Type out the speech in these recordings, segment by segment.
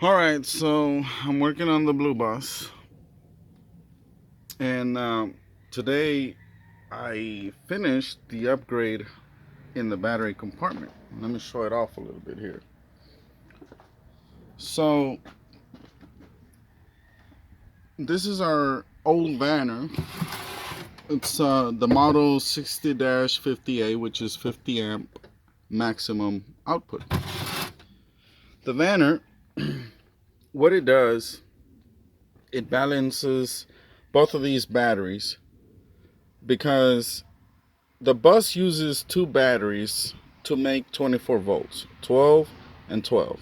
Alright, so I'm working on the blue bus, and today I finished the upgrade in the battery compartment. Let me show it off a little bit here. So this is our old banner. It's the model 60-50A, which is 50 amp maximum output. The banner, what it does, it balances both of these batteries, because the bus uses two batteries to make 24 volts, 12 and 12,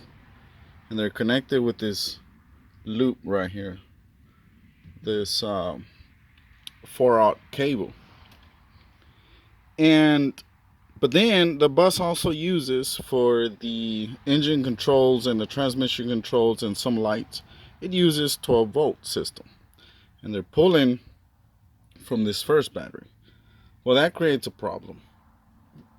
and they're connected with this loop right here, this 4-aught cable. But then the bus also uses, for the engine controls and the transmission controls and some lights, it uses 12 volt system, and they're pulling from this first battery. Well, that creates a problem.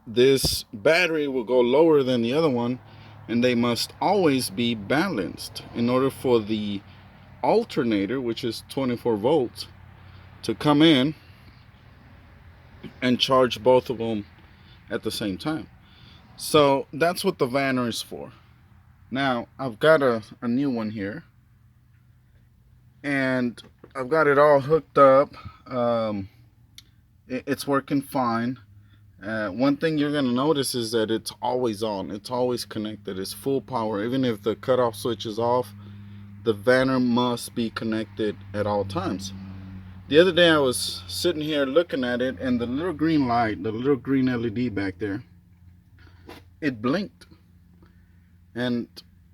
This battery will go lower than the other one, and they must always be balanced in order for the alternator, which is 24 volts, to come in and charge both of them at the same time. So that's what the Vanner is for. Now I've got a new one here, and I've got it all hooked up. It's working fine. One thing you're gonna notice is that it's always on. It's always connected. It's full power. Even if the cutoff switch is off, the Vanner must be connected at all times. The other day I was sitting here looking at it, and the little green light, the little green LED back there, it blinked. And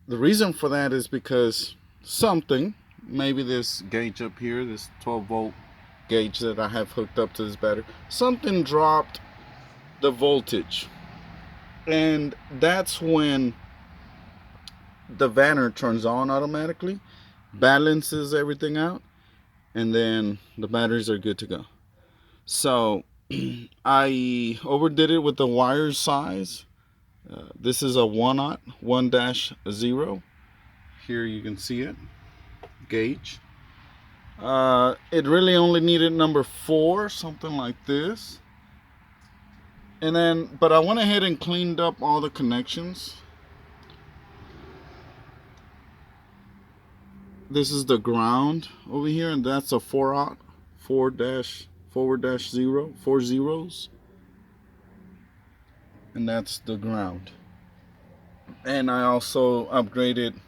the reason for that is because something, maybe this gauge up here, this 12 volt gauge that I have hooked up to this battery, something dropped the voltage, and that's when the Vanner turns on automatically, balances everything out, and then the batteries are good to go. So I overdid it with the wire size. This is a 1-aught 1-0. Here you can see it, gauge. It really only needed number 4, something like this. And then, but I went ahead and cleaned up all the connections. This is the ground over here, and that's a 4-aught 4-0, 4 zeros, and that's the ground. And I also upgraded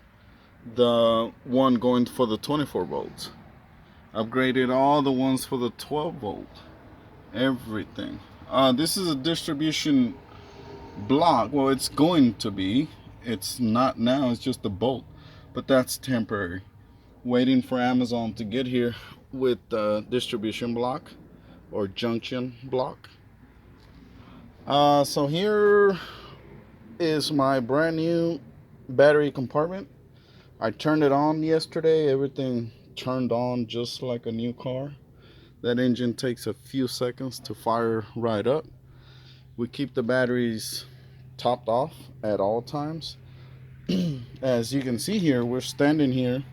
the one going for the 24 volts, upgraded all the ones for the 12 volt, everything. This is a distribution block. Well, it's going to be. It's not now. It's just a bolt, but that's temporary. Waiting for Amazon to get here with the distribution block or junction block. So here is my brand new battery compartment. I turned it on yesterday. Everything turned on just like a new car. That engine takes a few seconds to fire right up. We keep the batteries topped off at all times. As you can see here, we're standing here.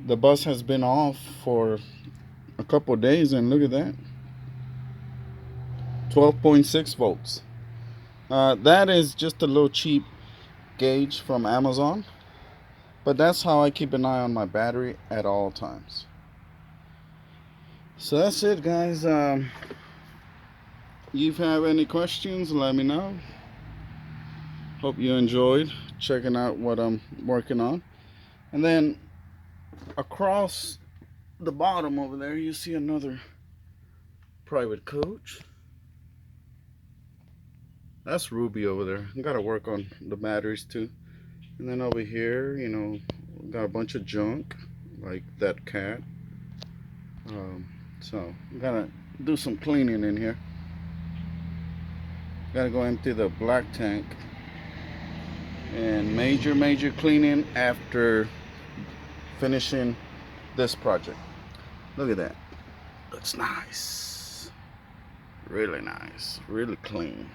The bus has been off for a couple of days, and look at that, 12.6 volts. That is just a little cheap gauge from Amazon, but that's how I keep an eye on my battery at all times. So that's it, guys. If you have any questions, let me know. Hope you enjoyed checking out what I'm working on. And then across the bottom over there, you see another private coach. That's Ruby over there. I gotta work on the batteries too. And then over here, you know, got a bunch of junk like that cat. So gotta do some cleaning in here. Gotta go empty the black tank, and major cleaning after finishing this project. Look at that. Looks nice. Really nice. Really clean.